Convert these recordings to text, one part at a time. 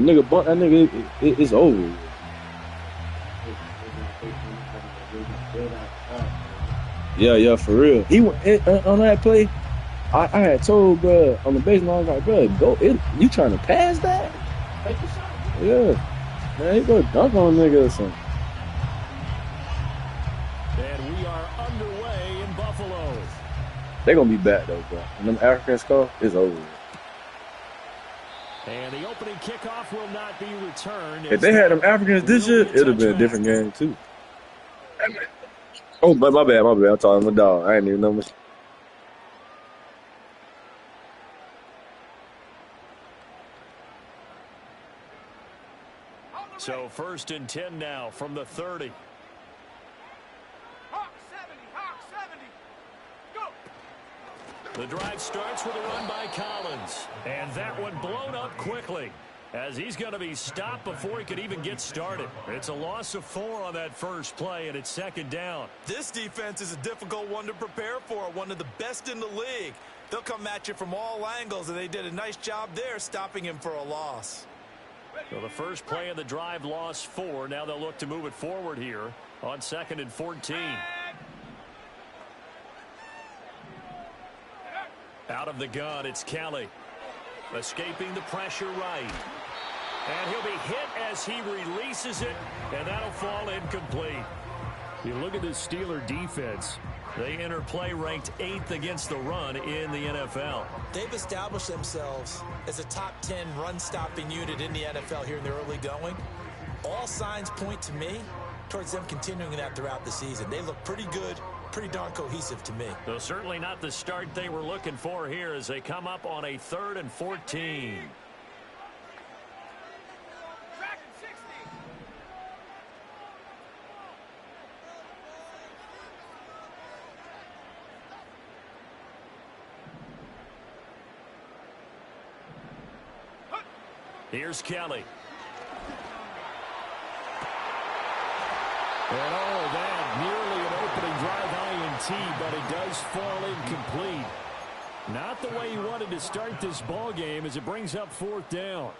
nigga bunt that nigga, it's over. Yeah, for real. He went on that play. I had told bro on the baseline, I was like, bro, go. You trying to pass that? Yeah, man, he go dunk on a nigga or something. And we are underway in Buffalo. They're gonna be back though, bro. When them Africans score, it's over. And the opening kickoff will not be returned. If they had them Africans this year, it'd have been a different game too. Oh, my bad. I'm talking to my dog. I ain't even know. So 1st and 10 now from the 30. Hawk 70, go! The drive starts with a run by Collins. And that one blown up quickly, as he's going to be stopped before he could even get started. It's a loss of 4 on that first play, and it's 2nd down. This defense is a difficult one to prepare for, one of the best in the league. They'll come at you from all angles, and they did a nice job there stopping him for a loss. So the first play of the drive lost 4. Now they'll look to move it forward here on 2nd and 14. Out of the gun, it's Kelly. Escaping the pressure right. And he'll be hit as he releases it, and that'll fall incomplete. You look at this Steeler defense. They enter play ranked 8th against the run in the NFL. They've established themselves as a top 10 run-stopping unit in the NFL here in the early going. All signs point to me towards them continuing that throughout the season. They look pretty good, pretty darn cohesive to me. Though certainly not the start they were looking for here as they come up on a 3rd and 14. Here's Kelly. And that nearly an opening drive INT, but it does fall incomplete. Not the way he wanted to start this ball game as it brings up 4th down.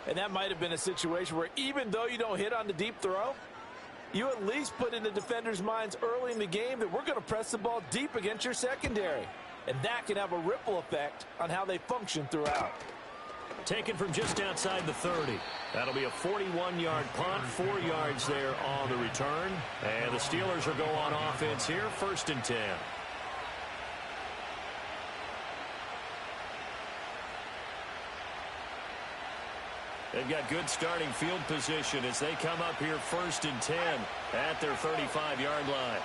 And that might have been a situation where even though you don't hit on the deep throw, you at least put in the defenders' minds early in the game that we're going to press the ball deep against your secondary. And that can have a ripple effect on how they function throughout. Taken from just outside the 30. That'll be a 41-yard punt, 4 yards there on the return. And the Steelers will go on offense here, 1st and 10. They've got good starting field position as they come up here 1st and 10 at their 35-yard line.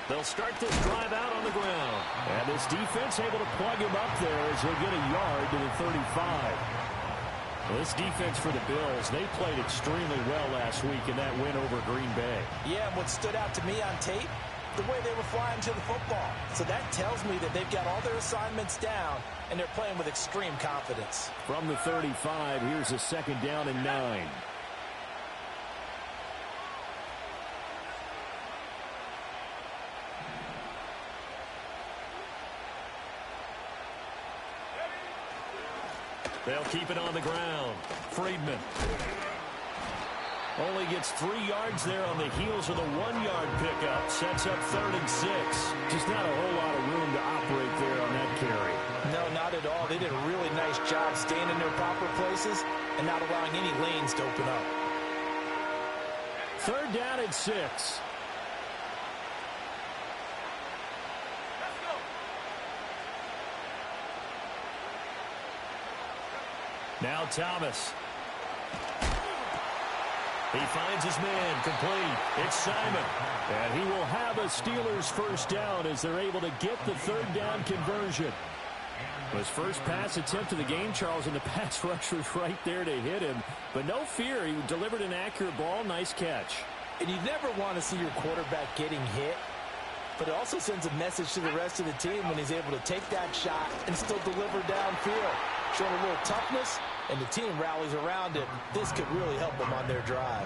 They'll start this drive out on the ground. And this defense able to plug him up there as he'll get a yard to the 35. This defense for the Bills, they played extremely well last week in that win over Green Bay. Yeah, and what stood out to me on tape, the way they were flying to the football. So that tells me that they've got all their assignments down, and they're playing with extreme confidence. From the 35, here's a 2nd down and 9. They'll keep it on the ground. Friedman only gets 3 yards there on the heels of the 1-yard pickup. Sets up 3rd and 6. Just not a whole lot of room to operate there on that carry. No, not at all. They did a really nice job staying in their proper places and not allowing any lanes to open up. 3rd down and 6. Now Thomas. He finds his man complete. It's Simon. And he will have a Steelers 1st down as they're able to get the 3rd down conversion. His first pass attempt of the game, Charles, and the pass rush was right there to hit him. But no fear, he delivered an accurate ball. Nice catch. And you never want to see your quarterback getting hit. But it also sends a message to the rest of the team when he's able to take that shot and still deliver downfield. Showing a little toughness, and the team rallies around it. This could really help them on their drive.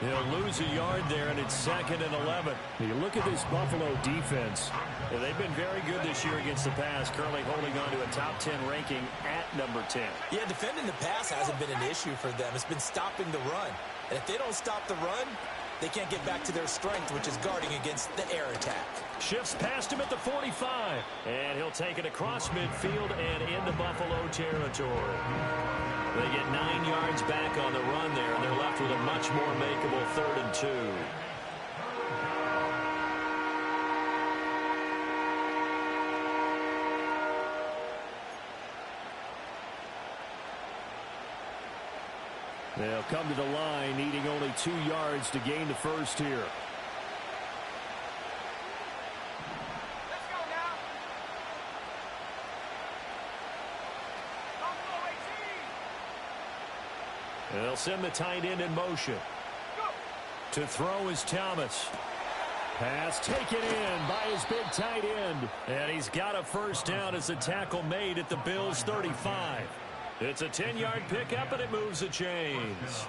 He'll lose a yard there, and it's 2nd and 11. You look at this Buffalo defense. They've been very good this year against the pass, currently holding on to a top 10 ranking at number 10. Yeah, defending the pass hasn't been an issue for them. It's been stopping the run. And if they don't stop the run, they can't get back to their strength, which is guarding against the air attack. Shifts past him at the 45. And he'll take it across midfield and into Buffalo territory. They get 9 yards back on the run there, and they're left with a much more makeable 3rd and 2. They'll come to the line, needing only 2 yards to gain the first here. Let's go now. Buffalo 18. They'll send the tight end in motion. Go. To throw is Thomas. Pass taken in by his big tight end. And he's got a first down as the tackle made at the Bills' 35. It's a 10-yard pickup, and it moves the chains.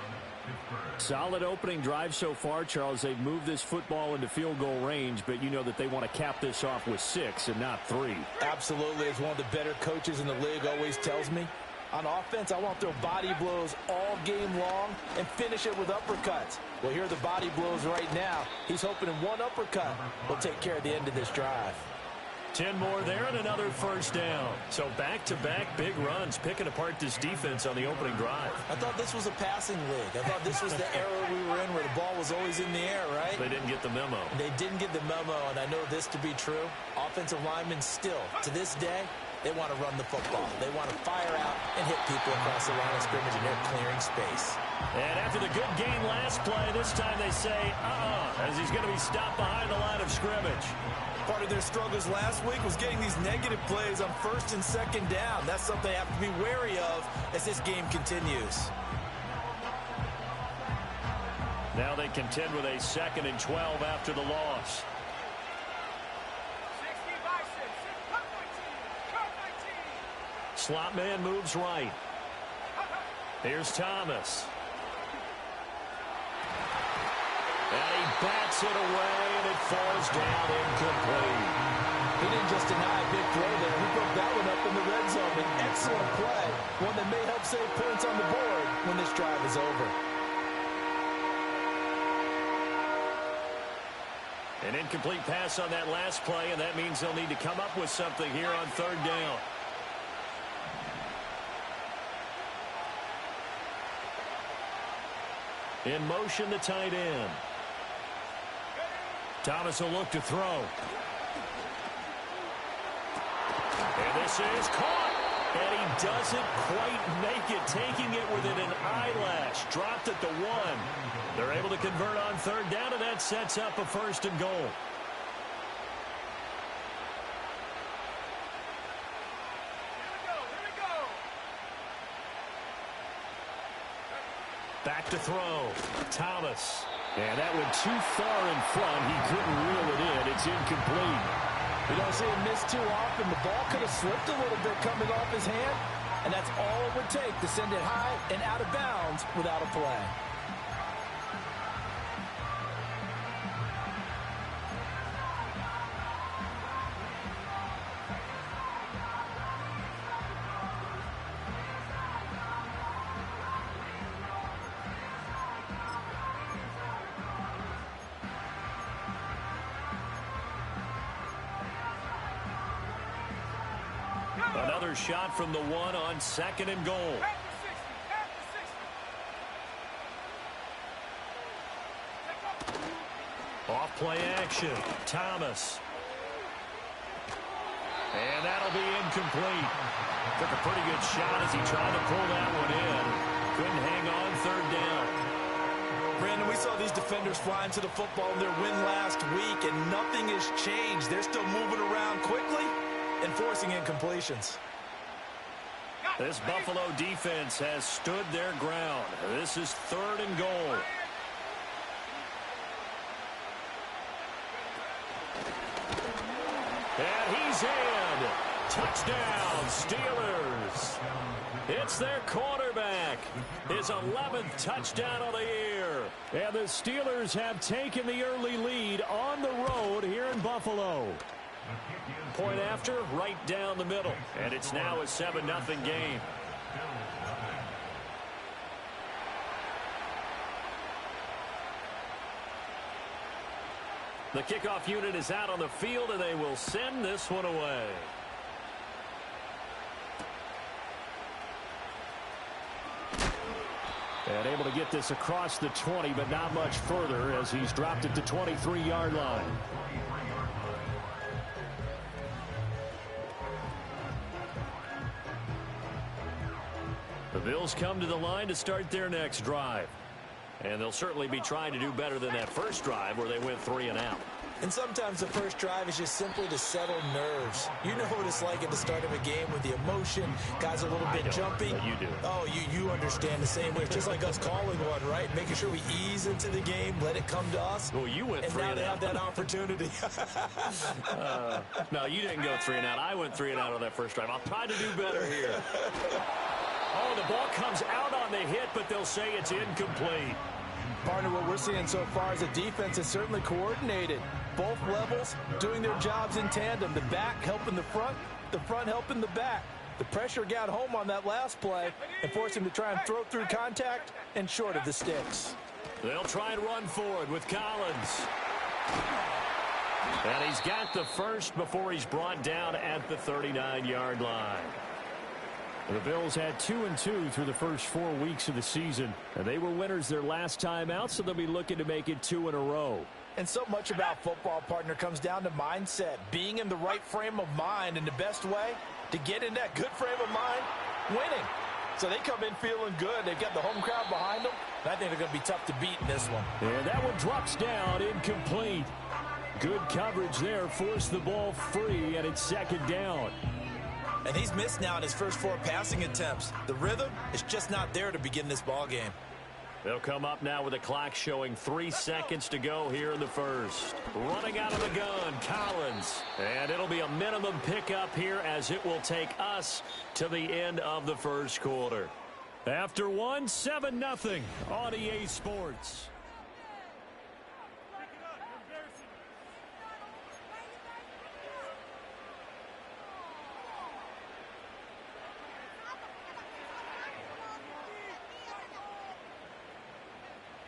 Solid opening drive so far, Charles. They've moved this football into field goal range, but you know that they want to cap this off with 6 and not 3. Absolutely. As one of the better coaches in the league always tells me, on offense, I want to throw body blows all game long and finish it with uppercuts. Well, here are the body blows right now. He's hoping in one uppercut will take care of the end of this drive. 10 more there and another first down. So back-to-back big runs, picking apart this defense on the opening drive. I thought this was a passing league. I thought this was the era we were in where the ball was always in the air, right? They didn't get the memo. They didn't get the memo, and I know this to be true. Offensive linemen still, to this day, they want to run the football. They want to fire out and hit people across the line of scrimmage, and they're clearing space. And after the good gain last play, this time they say, as he's going to be stopped behind the line of scrimmage. Part of their struggles last week was getting these negative plays on 1st and 2nd down. That's something they have to be wary of as this game continues. Now they contend with a 2nd and 12 after the loss. 60 by 6. Cut 19. Slot man moves right. Here's Thomas. And he bats it away, and it falls down incomplete. He didn't just deny a big throw there. He broke that one up in the red zone. An excellent play. One that may help save points on the board when this drive is over. An incomplete pass on that last play, and that means they'll need to come up with something here on 3rd down. In motion, the tight end. Thomas will look to throw. And this is caught. And he doesn't quite make it, taking it within an eyelash. Dropped at the 1. They're able to convert on 3rd down, and that sets up a 1st and goal. Back to throw. Thomas. And that went too far in front. He couldn't reel it in. It's incomplete. You don't see him miss too often. The ball could have slipped a little bit coming off his hand, and that's all it would take to send it high and out of bounds without a play. Another shot from the 1 on 2nd and goal. Off play action. Thomas. And that'll be incomplete. Took a pretty good shot as he tried to pull that one in. Couldn't hang on 3rd down. Brandon, we saw these defenders flying to the football in their win last week, and nothing has changed. They're still moving around quickly and forcing incompletions. This Buffalo defense has stood their ground. This is 3rd and goal. And he's in. Touchdown, Steelers. It's their quarterback. back. His 11th touchdown of the year. And the Steelers have taken the early lead on the road here in Buffalo. Point after, right down the middle. And it's now a 7-0 game. The kickoff unit is out on the field, and they will send this one away. And able to get this across the 20, but not much further as he's dropped it to 23-yard line. The Bills come to the line to start their next drive. And they'll certainly be trying to do better than that first drive where they went 3 and out. And sometimes the first drive is just simply to settle nerves. You know what it's like at the start of a game with the emotion, guys a little bit jumpy. You do. Oh, you understand the same way. It's just like us calling one, right? Making sure we ease into the game, let it come to us. Well, you went 3 and out. And now they have that opportunity. No, you didn't go 3 and out. I went 3 and out on that first drive. I'll try to do better here. Oh, the ball comes out on the hit, but they'll say it's incomplete. Partner, what we're seeing so far is a defense is certainly coordinated. Both levels doing their jobs in tandem. The back helping the front helping the back. The pressure got home on that last play and forced him to try and throw through contact and short of the sticks. They'll try and run forward with Collins. And he's got the first before he's brought down at the 39-yard line. The Bills had 2-2 through the first 4 weeks of the season. And they were winners their last time out, so they'll be looking to make it 2 in a row. And so much about football, partner, comes down to mindset. Being in the right frame of mind, and the best way to get in that good frame of mind, winning. So they come in feeling good. They've got the home crowd behind them. And I think they're going to be tough to beat in this one. And that one drops down, incomplete. Good coverage there, forced the ball free, and it's second down. And he's missed now in his first 4 passing attempts. The rhythm is just not there to begin this ball game. They'll come up now with a clock showing 3 seconds to go here in the first. Running out of the gun, Collins. And it'll be a minimum pickup here as it will take us to the end of the first quarter. After 1, 7-0 on EA Sports.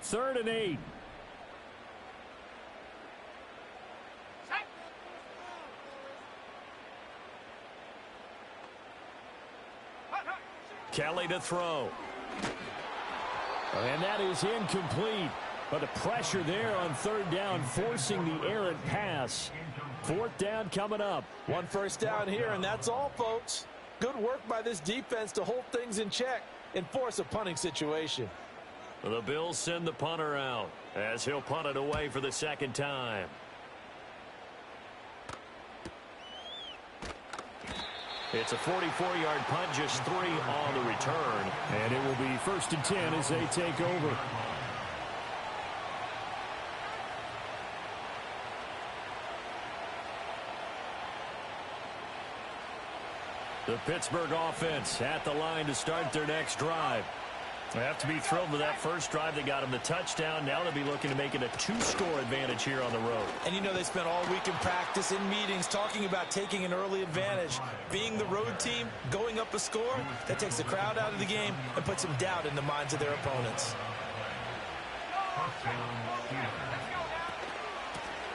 Third and 8. Kelly to throw. And that is incomplete. But the pressure there on third down, forcing the errant pass. Fourth down coming up. 1 first down here, and that's all, folks. Good work by this defense to hold things in check and force a punting situation. The Bills send the punter out as he'll punt it away for the second time. It's a 44-yard punt, just 3 on the return. And it will be 1st and 10 as they take over. The Pittsburgh offense at the line to start their next drive. They have to be thrilled with that first drive that got them the touchdown. Now they'll be looking to make it a 2-score advantage here on the road. And you know they spent all week in practice, in meetings, talking about taking an early advantage. Being the road team, going up a score, that takes the crowd out of the game and puts some doubt in the minds of their opponents.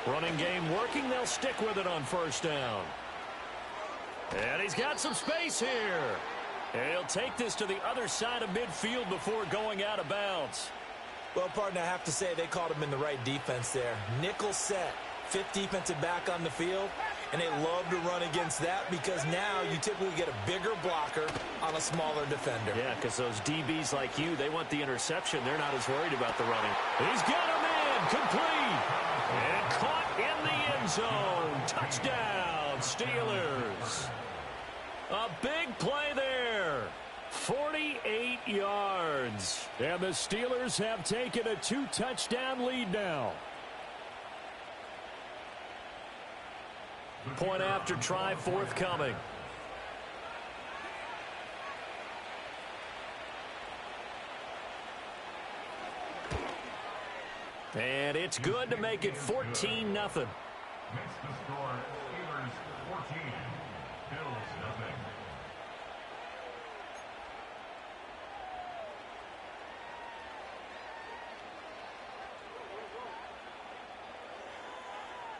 Running game working. They'll stick with it on first down. And he's got some space here. And he'll take this to the other side of midfield before going out of bounds. Well, partner, I have to say they called him in the right defense there. Nickel set, 5th defensive back on the field, and they love to run against that because now you typically get a bigger blocker on a smaller defender. Yeah, because those DBs like you, they want the interception. They're not as worried about the running. He's got a man, complete, and caught in the end zone. Touchdown, Steelers. A big play there. 48 yards. And the Steelers have taken a 2-touchdown lead now. Point after try forthcoming. And it's good to make it 14-0. Makes the score Steelers 14, Bills nothing.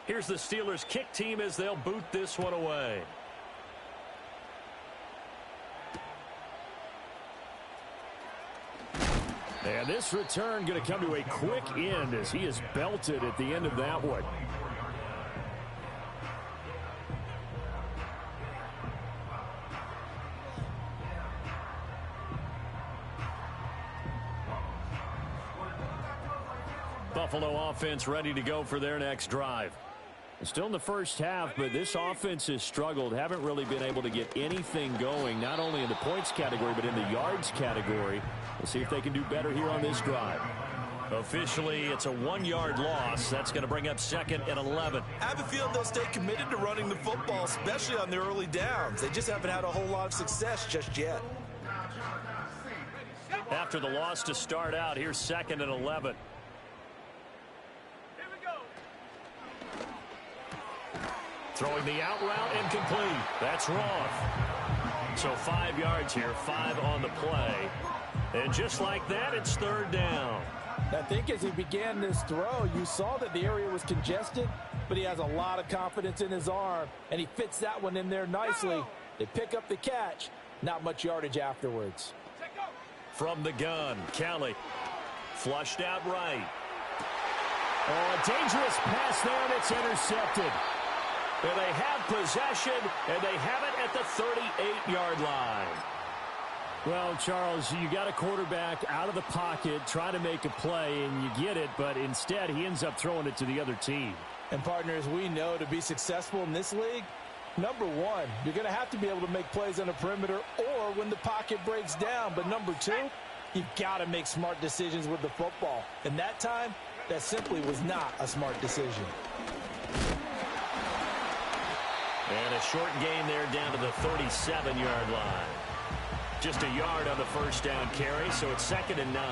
Here's the Steelers kick team as they'll boot this one away. And this return going to come to a quick end as he is belted at the end of that one. Buffalo offense ready to go for their next drive. Still in the first half, but this offense has struggled. Haven't really been able to get anything going, not only in the points category, but in the yards category. We'll see if they can do better here on this drive. Officially, it's a 1-yard loss. That's going to bring up 2nd and 11. I have a feeling they'll stay committed to running the football, especially on the early downs. They just haven't had a whole lot of success just yet. After the loss to start out, here's 2nd and 11. Throwing the out route incomplete. That's Roth. So 5 yards here, 5 on the play. And just like that, it's 3rd down. I think as he began this throw, you saw that the area was congested, but he has a lot of confidence in his arm, and he fits that one in there nicely. They pick up the catch. Not much yardage afterwards. From the gun, Kelly. Flushed out right. Oh, a dangerous pass there, and it's intercepted. And they have possession, and they have it at the 38-yard line. Well, Charles, you got a quarterback out of the pocket trying to make a play, and you get it, but instead he ends up throwing it to the other team. And partners, we know to be successful in this league, number one, you're going to have to be able to make plays on the perimeter or when the pocket breaks down. But number two, you've got to make smart decisions with the football. And that time, that simply was not a smart decision. And a short gain there down to the 37-yard line. Just a yard on the first down carry, so it's 2nd and 9.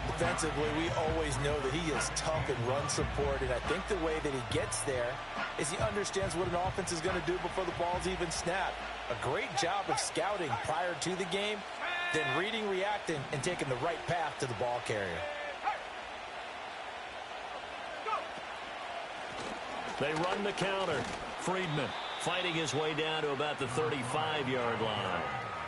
Defensively, we always know that he is tough in run support, and I think the way that he gets there is he understands what an offense is going to do before the ball's even snapped. A great job of scouting prior to the game, then reading, reacting, and taking the right path to the ball carrier. They run the counter. Friedman fighting his way down to about the 35-yard line.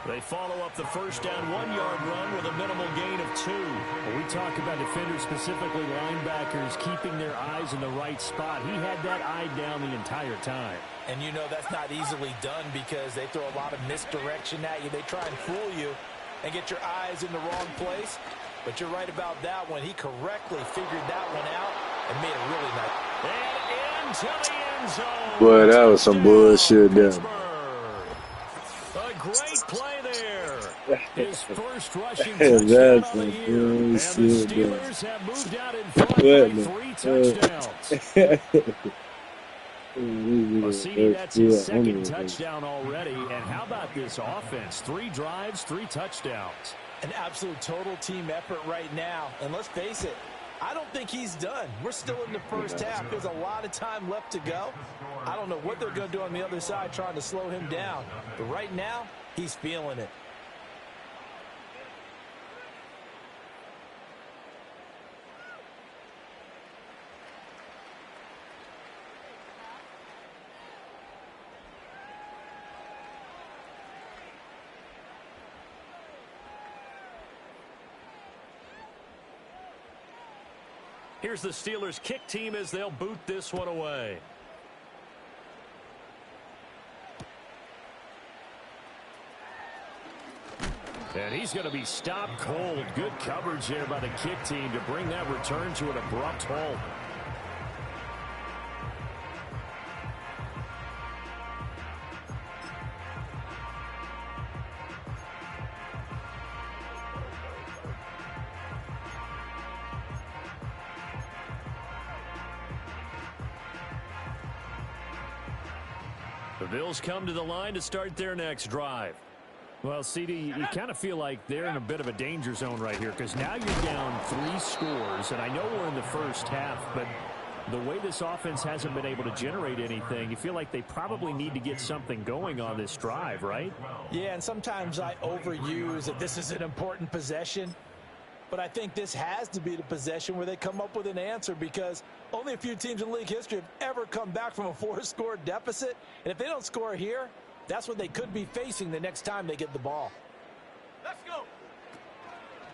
They follow up the first down 1-yard run with a minimal gain of 2. When we talk about defenders, specifically linebackers, keeping their eyes in the right spot. He had that eye down the entire time. And you know that's not easily done because they throw a lot of misdirection at you. They try and fool you and get your eyes in the wrong place. But you're right about that one. He correctly figured that one out and made it really nice. And into the end zone. Boy, that was some bullshit there. A great play there. His first rushing That's touchdown on the year. some And the bullshit there. Steelers have moved out in front by 3 touchdowns. Massini, that's his 2nd touchdown already. And how about this offense? 3 drives, 3 touchdowns. An absolute total team effort right now. And let's face it, I don't think he's done. We're still in the first half. There's a lot of time left to go. I don't know what they're going to do on the other side trying to slow him down. But right now, he's feeling it. Here's the Steelers kick team as they'll boot this one away. And he's going to be stopped cold. Good coverage there by the kick team to bring that return to an abrupt halt. The Bills come to the line to start their next drive. Well, CD, you kind of feel like they're in a bit of a danger zone right here because now you're down 3 scores, and I know we're in the first half, but the way this offense hasn't been able to generate anything, you feel like they probably need to get something going on this drive, right? Yeah, and sometimes I overuse that this is an important possession, but I think this has to be the possession where they come up with an answer because only a few teams in league history have ever come back from a 4-score deficit, and if they don't score here, that's what they could be facing the next time they get the ball. Let's go.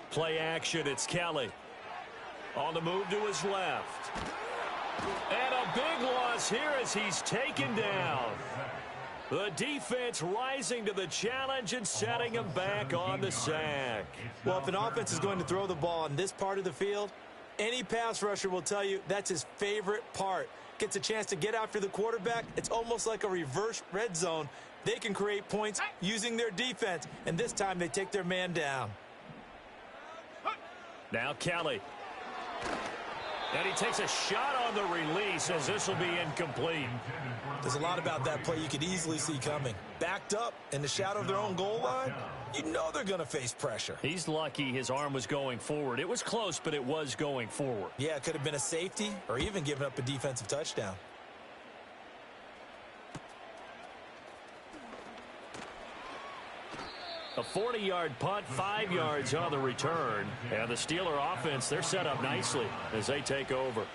Play action, it's Kelly. On the move to his left. And a big loss here as he's taken down. The defense rising to the challenge and setting him back on the sack. Well, if an offense is going to throw the ball in this part of the field, any pass rusher will tell you that's his favorite part. Gets a chance to get after the quarterback. It's almost like a reverse red zone. They can create points using their defense, and this time they take their man down. Now Kelly. And he takes a shot on the release as this will be incomplete. There's a lot about that play you could easily see coming. Backed up in the shadow of their own goal line, you know they're going to face pressure. He's lucky his arm was going forward. It was close, but it was going forward. Yeah, it could have been a safety or even given up a defensive touchdown. A 40-yard punt, 5 yards on the return. And the Steeler offense, they're set up nicely as they take over.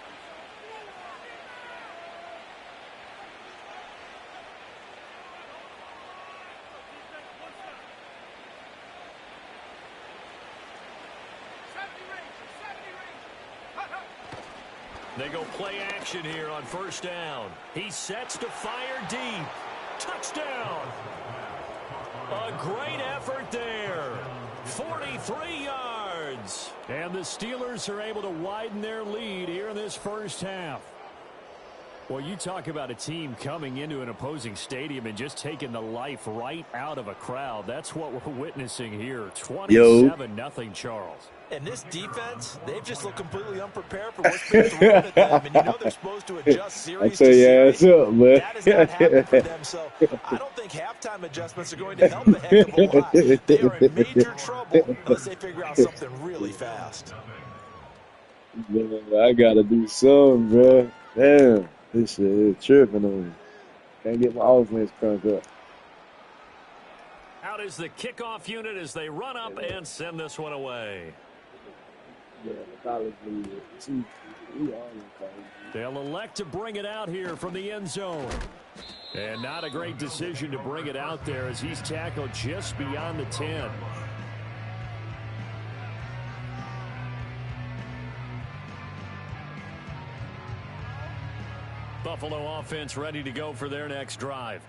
They go play action here on first down. He sets to fire deep. Touchdown! A great effort there. 43 yards. And the Steelers are able to widen their lead here in this first half. Well, you talk about a team coming into an opposing stadium and just taking the life right out of a crowd. That's what we're witnessing here. 27-0 Charles. And this defense, they've just looked completely unprepared for what's been thrown at them. And you know they're supposed to adjust series to series. That has not happened for them. So I don't think halftime adjustments are going to help a heck of a lot. They are in major trouble unless they figure out something really fast. Man, I got to do something, bro. Damn, this shit is tripping on me. Can't get my offense cranked up. Out is the kickoff unit as they run up and send this one away. They'll elect to bring it out here from the end zone. And not a great decision to bring it out there as he's tackled just beyond the 10. Buffalo offense ready to go for their next drive.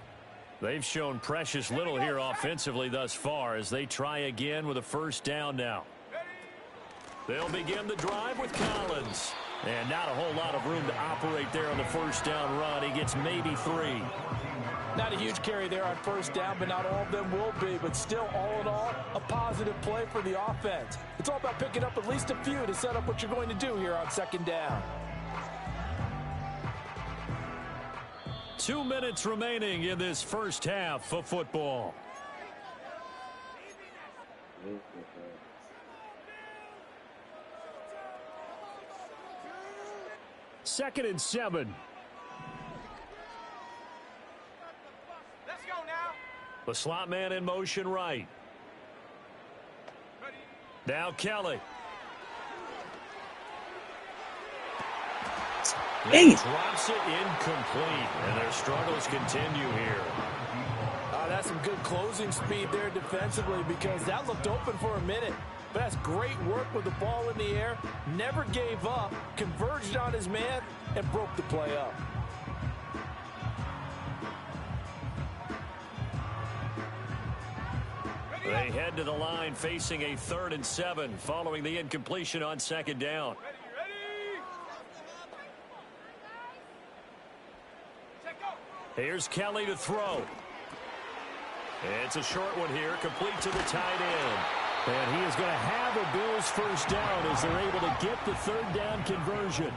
They've shown precious little here offensively thus far as they try again with a first down now. They'll begin the drive with Collins. And not a whole lot of room to operate there on the first down run. He gets maybe 3. Not a huge carry there on first down, but not all of them will be. But still, all in all, a positive play for the offense. It's all about picking up at least a few to set up what you're going to do here on second down. 2 minutes remaining in this first half of football. Second and 7. Let's go now. The slot man in motion right. Now Kelly. Hey. Drops it incomplete, and their struggles continue here. That's some good closing speed there defensively because that looked open for a minute. But that's great work with the ball in the air. Never gave up, converged on his man, and broke the play up. They head to the line facing a 3rd and 7 following the incompletion on second down. Here's Kelly to throw. It's a short one here, complete to the tight end. And he is going to have a Bills first down as they're able to get the 3rd down conversion.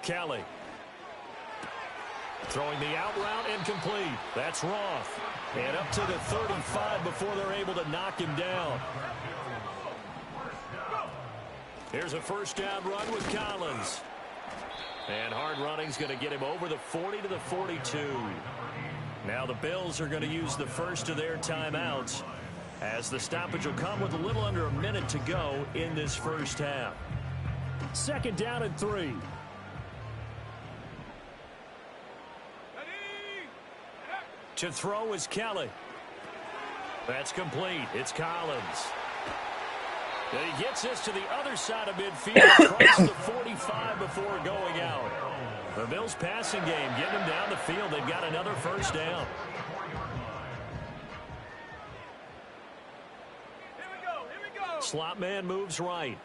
Kelly. Throwing the out route incomplete. That's Roth. And up to the 35 before they're able to knock him down. Here's a first down run with Collins. And hard running's going to get him over the 40 to the 42. Now the Bills are going to use the first of their timeouts, as the stoppage will come with a little under a minute to go in this first half. Second down and 3. To throw is Kelly. That's complete. It's Collins. And he gets this to the other side of midfield, across the 45 before going out. The Bills passing game getting them down the field. They've got another first down. Here we go. Slot man moves right.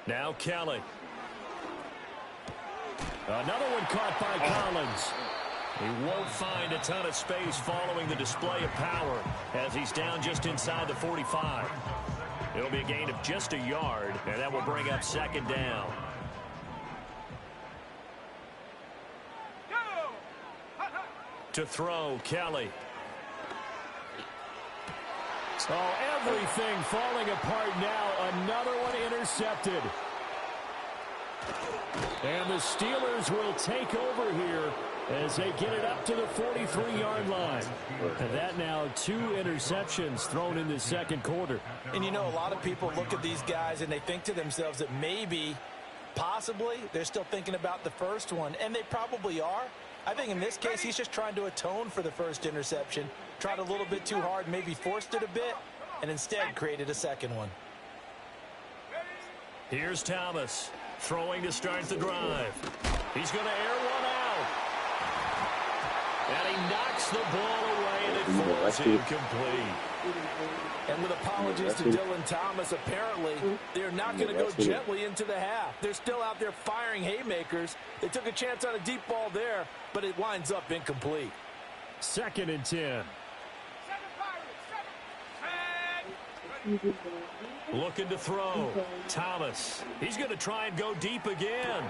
Now Kelly. Another one caught by Collins. He won't find a ton of space following the display of power as he's down just inside the 45. It'll be a gain of just a yard, and that will bring up second down. To throw, Kelly. Oh, everything falling apart now. Another one intercepted. And the Steelers will take over here as they get it up to the 43-yard line. And that now 2 interceptions thrown in the second quarter. And you know, a lot of people look at these guys and they think to themselves that maybe, possibly, they're still thinking about the first one. And they probably are. I think in this case, he's just trying to atone for the first interception. Tried a little bit too hard, maybe forced it a bit, and instead created a second one. Here's Thomas throwing to start the drive. He's going to air one out. And he knocks the ball away, and it falls incomplete. And with apologies to Dylan Thomas, apparently they're not going to go gently into the half. They're still out there firing haymakers. They took a chance on a deep ball there, but it winds up incomplete. Second and 10. Looking to throw. Thomas. He's going to try and go deep again.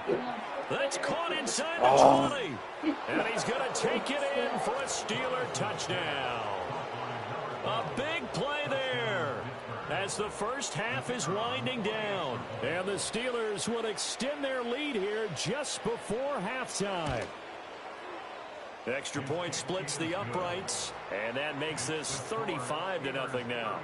That's caught inside the 20. And he's going to take it in for a Steeler touchdown. A big play there as the first half is winding down. And the Steelers will extend their lead here just before halftime. Extra point splits the uprights, and that makes this 35-0 now.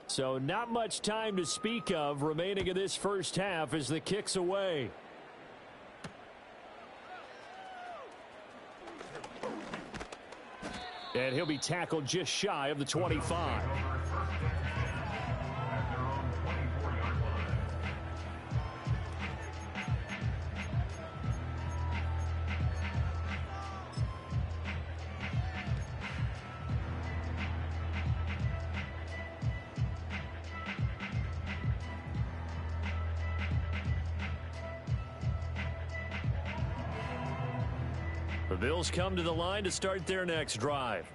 So not much time to speak of remaining in this first half as the kick's away. And he'll be tackled just shy of the 25. The Bills come to the line to start their next drive.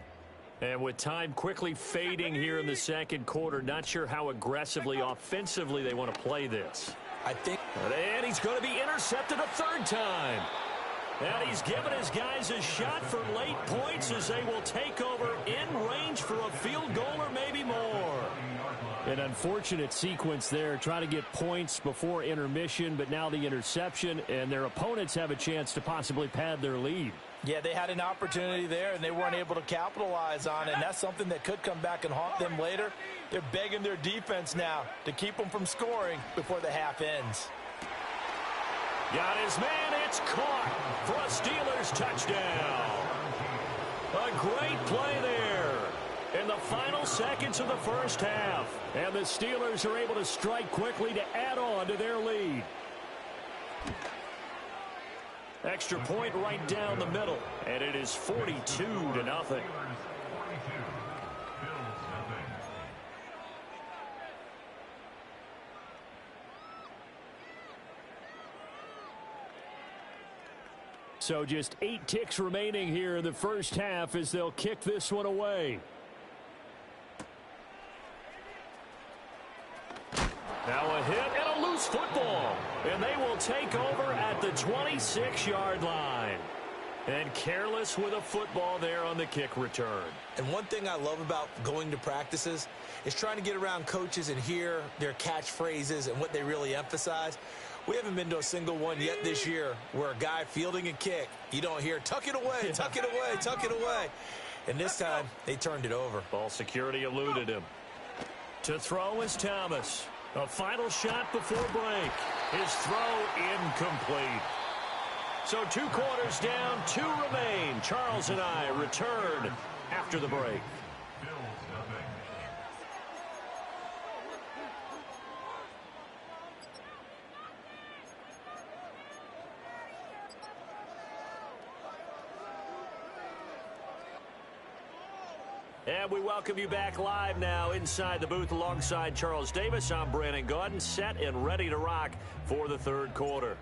And with time quickly fading here in the second quarter, not sure how aggressively, offensively they want to play this. I think. And he's going to be intercepted a third time. And he's given his guys a shot for late points as they will take over in range for a field goal or maybe more. An unfortunate sequence there, trying to get points before intermission, but now the interception, and their opponents have a chance to possibly pad their lead. Yeah, they had an opportunity there, and they weren't able to capitalize on it, and that's something that could come back and haunt them later. They're begging their defense now to keep them from scoring before the half ends. Got his man, it's caught for a Steelers touchdown. A great play there. In the final seconds of the first half, and the Steelers are able to strike quickly to add on to their lead. Extra point right down the middle, and it is 42-0. So just 8 ticks remaining here in the first half as they'll kick this one away. Now a hit and a loose football. And they will take over at the 26-yard line. And careless with a football there on the kick return. And one thing I love about going to practices is trying to get around coaches and hear their catchphrases and what they really emphasize. We haven't been to a single one yet this year where a guy fielding a kick, you don't hear, tuck it away, tuck it away, tuck it away. And this time, they turned it over. Ball security eluded him. To throw is Thomas. A final shot before break. His throw incomplete. So 2 quarters down, 2 remain. Charles and I return after the break. And we welcome you back live now inside the booth alongside Charles Davis. I'm Brandon Gaudin, set and ready to rock for the third quarter.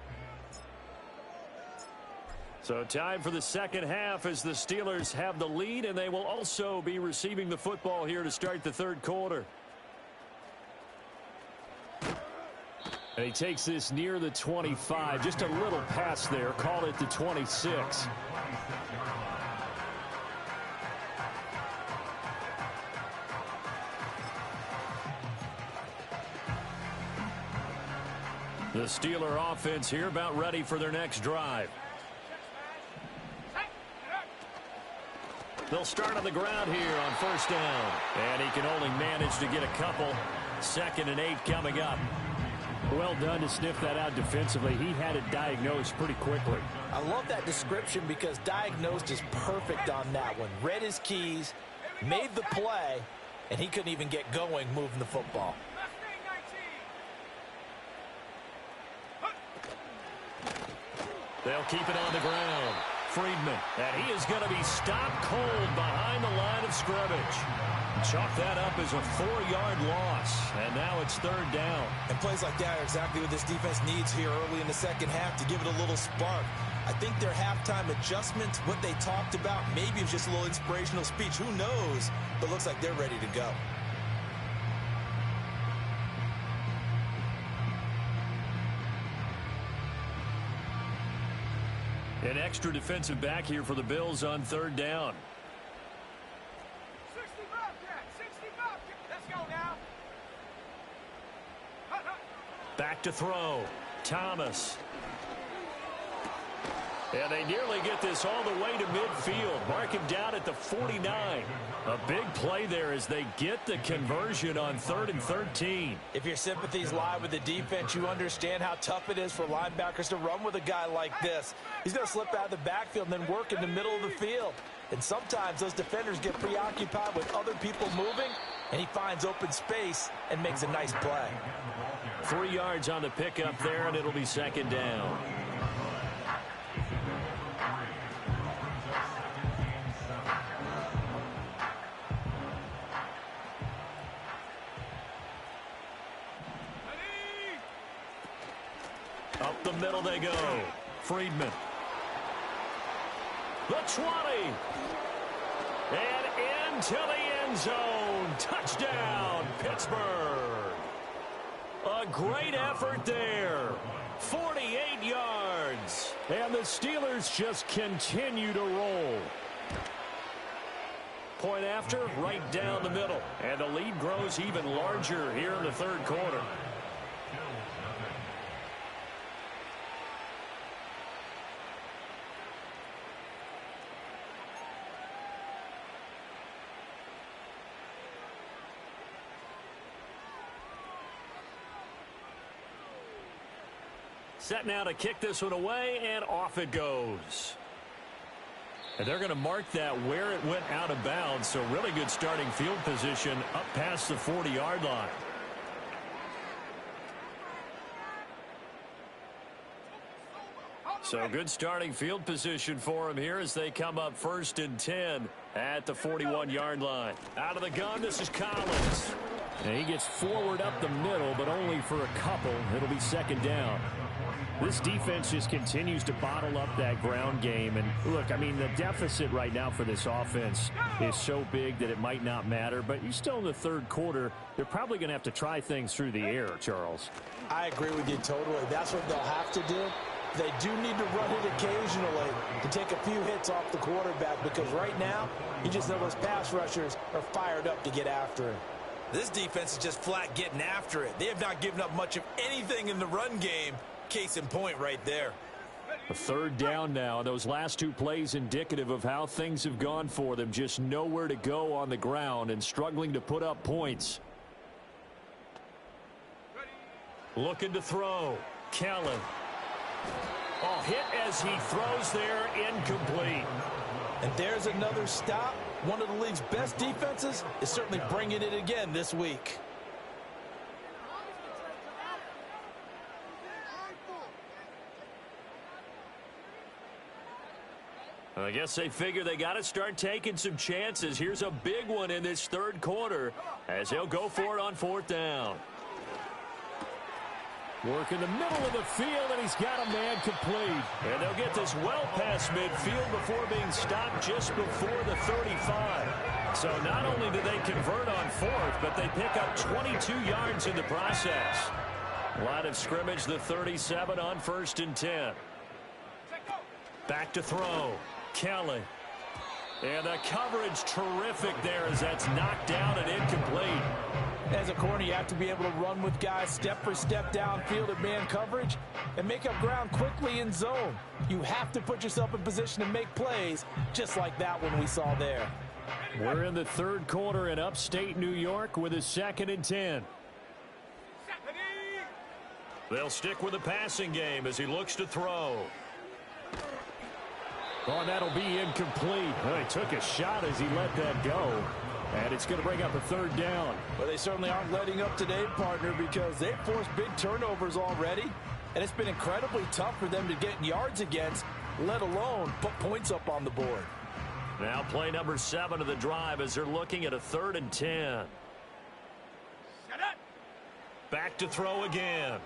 So time for the second half as the Steelers have the lead, and they will also be receiving the football here to start the third quarter. And he takes this near the 25, just a little pass there, call it the 26. The Steeler offense here about ready for their next drive. They'll start on the ground here on first down. And he can only manage to get a couple. 2nd and 8 coming up. Well done to sniff that out defensively. He had it diagnosed pretty quickly. I love that description because diagnosed is perfect on that one. Read his keys, made the play, and he couldn't even get going moving the football. They'll keep it on the ground. Friedman, and he is going to be stopped cold behind the line of scrimmage. Chalk that up as a 4-yard loss, and now it's 3rd down. And plays like that are exactly what this defense needs here early in the second half to give it a little spark. I think their halftime adjustment, what they talked about, maybe it's just a little inspirational speech. Who knows? But looks like they're ready to go. An extra defensive back here for the Bills on 3rd down. 65, Jack, 65. Let's go now. Back to throw. Thomas. And they nearly get this all the way to midfield. Mark him down at the 49. A big play there as they get the conversion on 3rd and 13. If your sympathies lie with the defense, you understand how tough it is for linebackers to run with a guy like this. He's going to slip out of the backfield and then work in the middle of the field. And sometimes those defenders get preoccupied with other people moving, and he finds open space and makes a nice play. 3 yards on the pickup there, and it'll be 2nd down. Up the middle they go. Friedman. The 20. And into the end zone. Touchdown, Pittsburgh. A great effort there. 48 yards. And the Steelers just continue to roll. Point after, right down the middle. And the lead grows even larger here in the third quarter. Set now to kick this one away, and off it goes. And they're going to mark that where it went out of bounds. So really good starting field position up past the 40-yard line. So good starting field position for him here as they come up 1st and 10 at the 41-yard line. Out of the gun, this is Collins. And he gets forward up the middle, but only for a couple. It'll be 2nd down. This defense just continues to bottle up that ground game. And look, I mean, the deficit right now for this offense is so big that it might not matter. But you're still in the 3rd quarter. They're probably going to have to try things through the air, Charles. I agree with you totally. That's what they'll have to do. They do need to run it occasionally to take a few hits off the quarterback, because right now, you just know those pass rushers are fired up to get after him. This defense is just flat getting after it. They have not given up much of anything in the run game. Case in point right there. A 3rd down now. Those last 2 plays indicative of how things have gone for them. Just nowhere to go on the ground and struggling to put up points. Looking to throw. Kelly. Oh, hit as he throws there, incomplete. And there's another stop. One of the league's best defenses is certainly bringing it again this week. I guess they figure they got to start taking some chances. Here's a big one in this 3rd quarter as he'll go for it on 4th down. Work in the middle of the field, and he's got a man complete. And they'll get this well past midfield before being stopped just before the 35. So not only do they convert on 4th, but they pick up 22 yards in the process. Line of scrimmage, the 37 on 1st and 10. Back to throw. Kelly. And the coverage terrific there as that's knocked down and incomplete. As a corner, you have to be able to run with guys step for step downfield at man coverage and make up ground quickly in zone. You have to put yourself in position to make plays just like that one we saw there. We're in the 3rd quarter in upstate New York with a 2nd and 10. They'll stick with the passing game as he looks to throw. Oh, and that'll be incomplete. Oh, he took a shot as he let that go. And it's going to bring up a 3rd down. Well, they certainly aren't letting up today, partner, because they've forced big turnovers already. And it's been incredibly tough for them to get yards against, let alone put points up on the board. Now play number 7 of the drive as they're looking at a 3rd and 10. Back to throw again.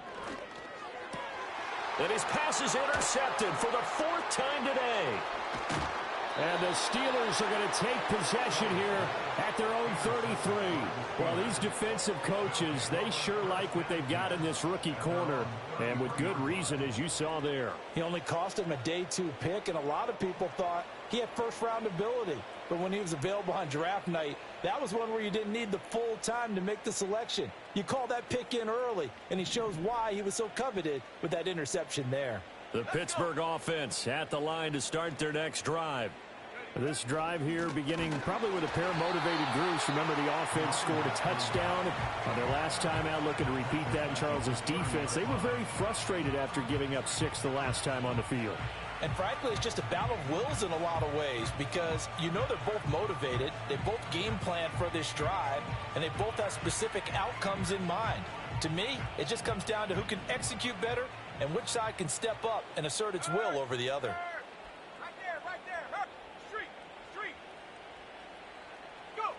And his pass is intercepted for the 4th time today. And the Steelers are going to take possession here at their own 33. Well, these defensive coaches, they sure like what they've got in this rookie corner. And with good reason, as you saw there. He only cost him a day 2 pick, and a lot of people thought he had first-round ability. But when he was available on draft night, that was one where you didn't need the full time to make the selection. You call that pick in early, and he shows why he was so coveted with that interception there. The Pittsburgh offense at the line to start their next drive. This drive here beginning probably with a pair of motivated groups. Remember, the offense scored a touchdown on their last time out. Looking to repeat that in Charles's defense. They were very frustrated after giving up 6 the last time on the field. And frankly, it's just a battle of wills in a lot of ways, because you know they're both motivated. They both game plan for this drive, and they both have specific outcomes in mind. To me, it just comes down to who can execute better and which side can step up and assert its will over the other. Right there. Street. Go.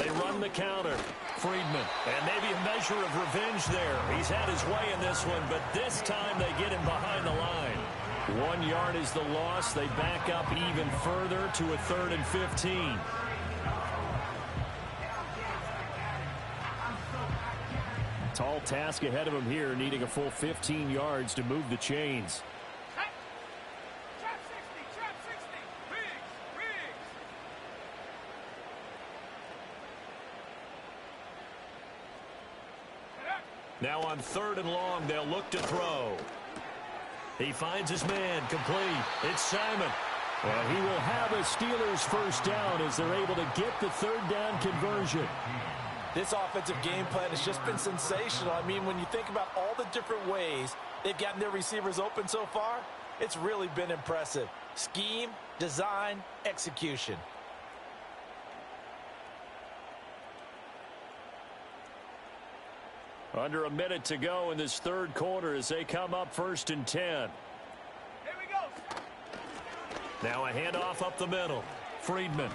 They run the counter. Friedman. And maybe a measure of revenge there. He's had his way in this one, but this time they get him behind the line. 1 yard is the loss. They back up even further to a 3rd and 15. Tall task ahead of him here, needing a full 15 yards to move the chains. Trap 60. Riggs. Now on 3rd and long, they'll look to throw. He finds his man, complete. It's Simon. And he will have a Steelers first down as they're able to get the 3rd down conversion. This offensive game plan has just been sensational. I mean, when you think about all the different ways they've gotten their receivers open so far, it's really been impressive. Scheme, design, execution. Under a minute to go in this third quarter as they come up 1st and 10. Here we go. Now a handoff up the middle. Friedman.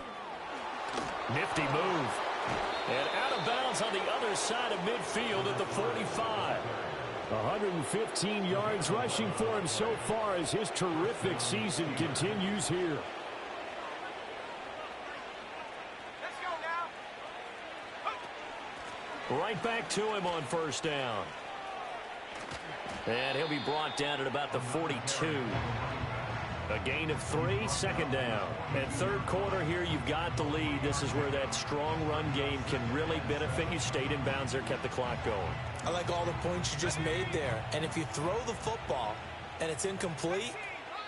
Nifty move. And out of bounds on the other side of midfield at the 45. 115 yards rushing for him so far as his terrific season continues here. Let's go now. Right back to him on 1st down. And he'll be brought down at about the 42. A gain of 3, 2nd down. And third quarter here, you've got the lead. This is where that strong run game can really benefit you. Stayed in bounds there, kept the clock going. I like all the points you just made there. And if you throw the football and it's incomplete,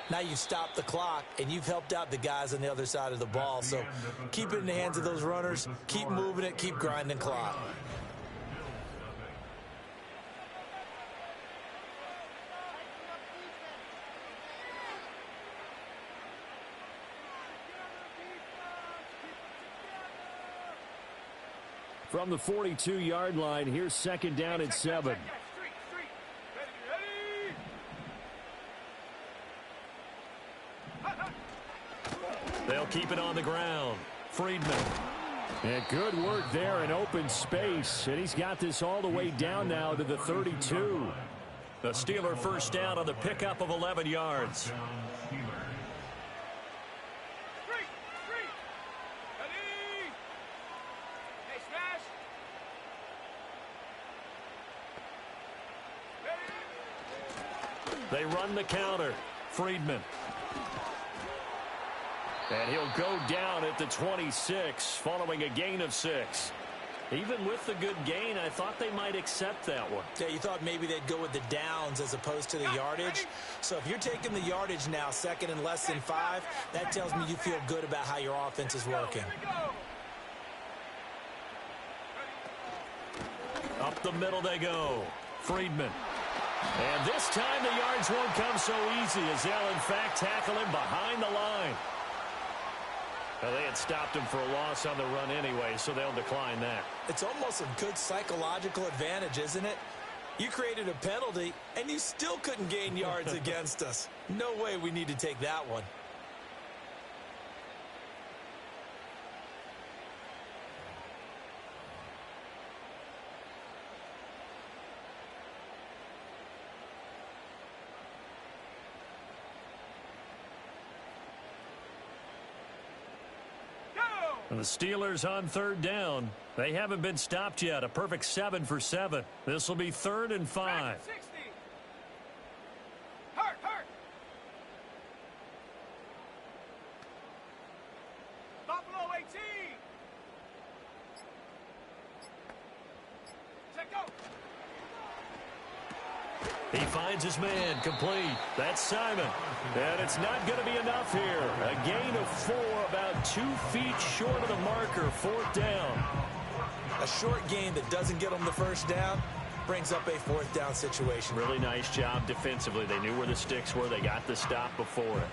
now you've stopped the clock and you've helped out the guys on the other side of the ball. So keep it in the hands of those runners. Keep moving it. Keep grinding clock. From the 42-yard line, here's 2nd down and 7. Street. Ready. They'll keep it on the ground. Friedman. And good work there in open space. And he's got this all the way down now to the 32. The Steeler 1st down on the pickup of 11 yards. Street. Ready. Hey, smash. Ready. They run the counter. Friedman. And he'll go down at the 26 following a gain of 6. Even with the good gain, I thought they might accept that one. Yeah, you thought maybe they'd go with the downs as opposed to the yardage. So if you're taking the yardage now, 2nd and less than 5, that tells me you feel good about how your offense is working. Up the middle they go. Friedman. And this time the yards won't come so easy as they'll in fact tackle him behind the line. Well, they had stopped him for a loss on the run anyway, so they'll decline that. It's almost a good psychological advantage, isn't it? You created a penalty, and you still couldn't gain yards against us. No way we need to take that one. And the Steelers on 3rd down. They haven't been stopped yet. A perfect 7 for 7. This will be 3rd and 5. 60. Hurt. Buffalo 18. Check go. He finds his man, complete. That's Simon. And it's not going to be enough here. A gain of 4, about 2 feet short of the marker, 4th down. A short gain that doesn't get them the 1st down brings up a 4th down situation. Really nice job defensively. They knew where the sticks were. They got the stop before it.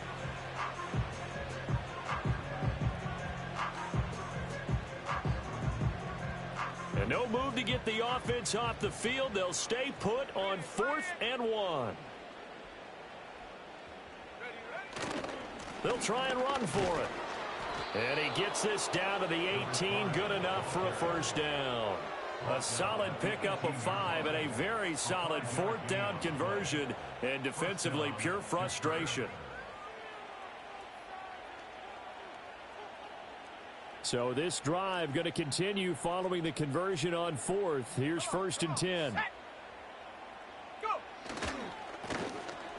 And no move to get the offense off the field. They'll stay put on 4th and 1. They'll try and run for it. And he gets this down to the 18. Good enough for a 1st down. A solid pickup of 5 and a very solid 4th down conversion. And defensively, pure frustration. So this drive going to continue following the conversion on 4th. Here's 1st and 10. Go.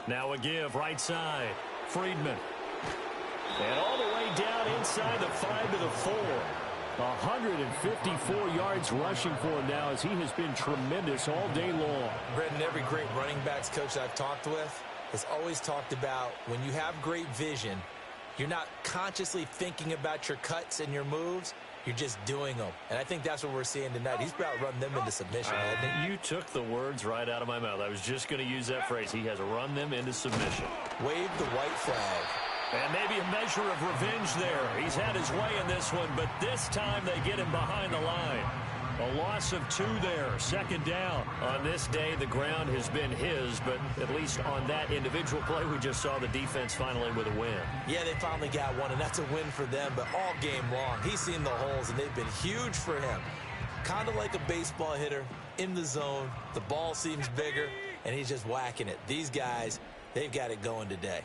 Now a give right side. Friedman. And all the way down inside the 5 to the 4. 154 yards rushing for him now as he has been tremendous all day long. Brendan, every great running backs coach I've talked with has always talked about when you have great vision, you're not consciously thinking about your cuts and your moves. You're just doing them. And I think that's what we're seeing tonight. He's about to run them into submission, hasn't he? You took the words right out of my mouth. I was just going to use that phrase. He has run them into submission. Wave the white flag. And maybe a measure of revenge there. He's had his way in this one, but this time they get him behind the line. A loss of 2 there, 2nd down. On this day, the ground has been his, but at least on that individual play, we just saw the defense finally with a win. Yeah, they finally got one, and that's a win for them, but all game long, he's seen the holes, and they've been huge for him. Kind of like a baseball hitter in the zone. The ball seems bigger, and he's just whacking it. These guys, they've got it going today.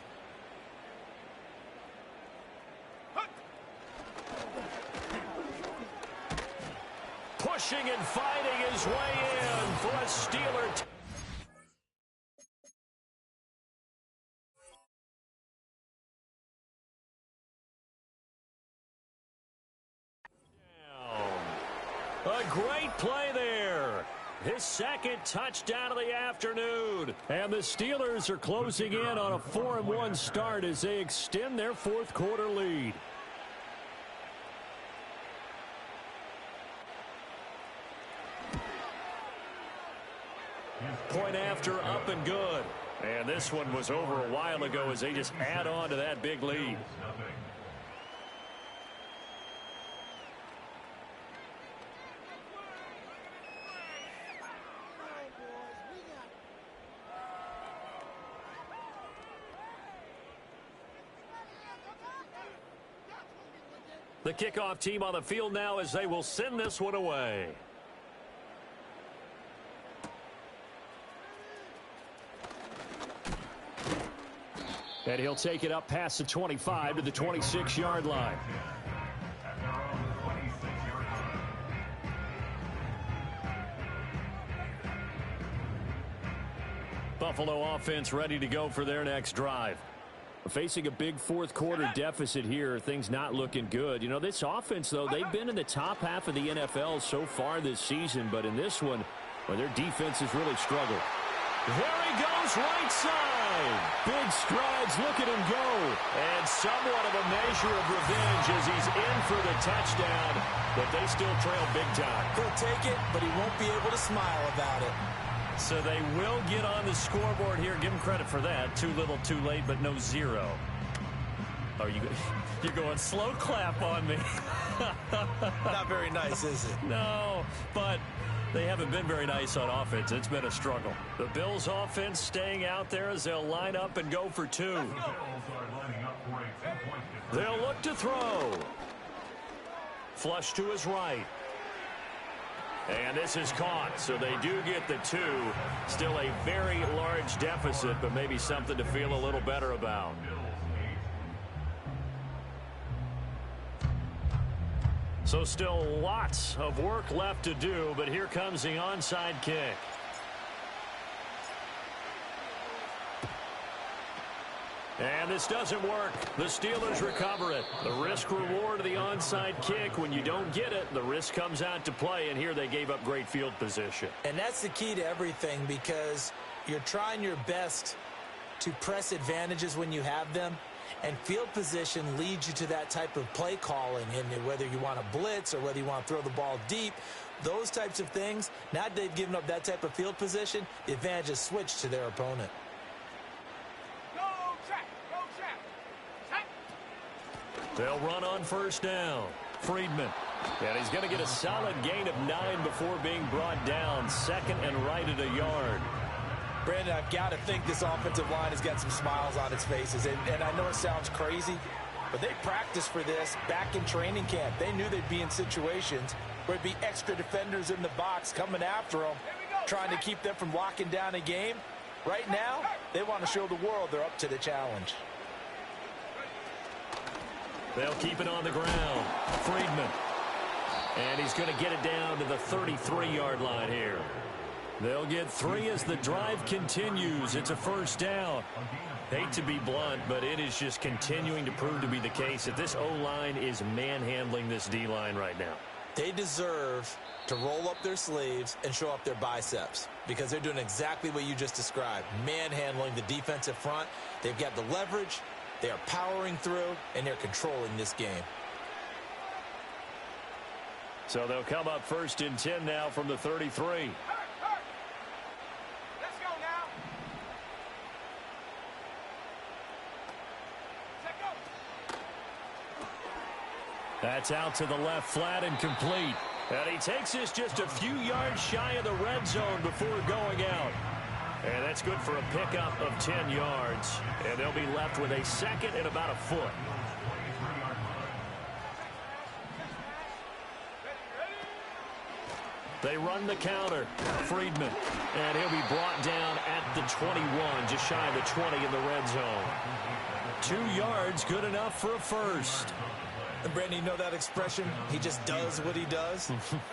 Pushing and fighting his way in for a Steeler. A great play there. His 2nd touchdown of the afternoon. And the Steelers are closing in on a 4-1 start as they extend their 4th quarter lead. Point after, up and good. And this one was over a while ago as they just add on to that big lead. The kickoff team on the field now as they will send this one away. And he'll take it up past the 25 to the 26-yard line. Buffalo offense ready to go for their next drive. Facing a big 4th quarter deficit here, things not looking good. You know, this offense, though, they've been in the top half of the NFL so far this season, but in this one, well, their defense has really struggled. There he goes, right side. Big strides, look at him go. And somewhat of a measure of revenge as he's in for the touchdown, but they still trail big time. He'll take it, but he won't be able to smile about it. So they will get on the scoreboard here. Give them credit for that. Too little, too late, but no 0. Oh, you're going slow clap on me. Not very nice, is it? No, but they haven't been very nice on offense. It's been a struggle. The Bills offense staying out there as they'll line up and go for 2. They'll look to throw. Flush to his right. And this is caught, so they do get the 2. Still a very large deficit, but maybe something to feel a little better about. So still lots of work left to do, but here comes the onside kick. And this doesn't work. The Steelers recover it. The risk-reward of the onside kick, when you don't get it, the risk comes out to play, and here they gave up great field position. And that's the key to everything, because you're trying your best to press advantages when you have them, and field position leads you to that type of play calling, and whether you want to blitz or whether you want to throw the ball deep, those types of things, now that they've given up that type of field position, the advantage is switched to their opponent. They'll run on 1st down. Friedman. And he's going to get a solid gain of 9 before being brought down. 2nd and right at a yard. Brandon, I've got to think this offensive line has got some smiles on its faces. And I know it sounds crazy, but they practiced for this back in training camp. They knew they'd be in situations where there'd be extra defenders in the box coming after them, trying to keep them from locking down a game. Right now, they want to show the world they're up to the challenge. They'll keep it on the ground. Friedman. And he's going to get it down to the 33-yard line here. They'll get 3 as the drive continues. It's a 1st down. Hate to be blunt, but it is just continuing to prove to be the case that this O-line is manhandling this D-line right now. They deserve to roll up their sleeves and show up their biceps, because they're doing exactly what you just described, manhandling the defensive front. They've got the leverage. They are powering through, and they're controlling this game. So they'll come up 1st and 10 now from the 33. Let's go now. That's out to the left, flat and complete. And he takes this just a few yards shy of the red zone before going out. And that's good for a pickup of 10 yards. And they'll be left with a second and about a foot. They run the counter. Friedman. And he'll be brought down at the 21, just shy of the 20 in the red zone. 2 yards, good enough for a first. And Brandon, you know that expression? He just does what he does?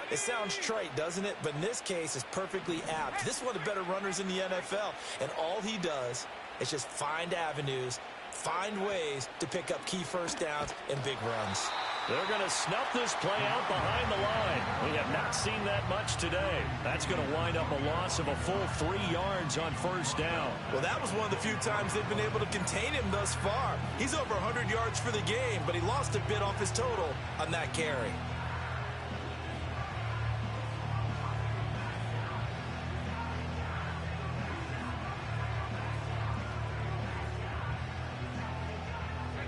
It sounds trite, doesn't it? But in this case, it's perfectly apt. This is one of the better runners in the NFL. And all he does is just find avenues, find ways to pick up key first downs and big runs. They're going to snuff this play out behind the line. We have not seen that much today. That's going to wind up a loss of a full 3 yards on first down. Well, that was one of the few times they've been able to contain him thus far. He's over 100 yards for the game, but he lost a bit off his total on that carry.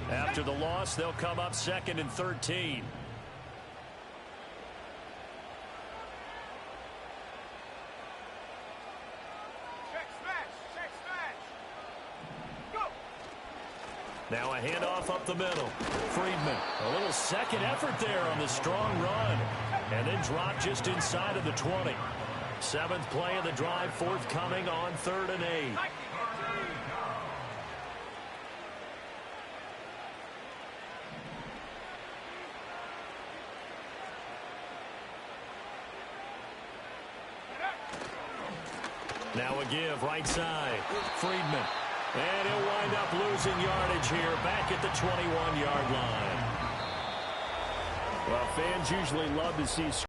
After the loss, they'll come up 2nd and 13. Check smash. Go. Now a handoff up the middle. Friedman, a little second effort there on the strong run. And then drop just inside of the 20. 7th play of the drive, forthcoming on 3rd and 8. Now a give, right side. Friedman. And he'll wind up losing yardage here back at the 21-yard line. Well, fans usually love to see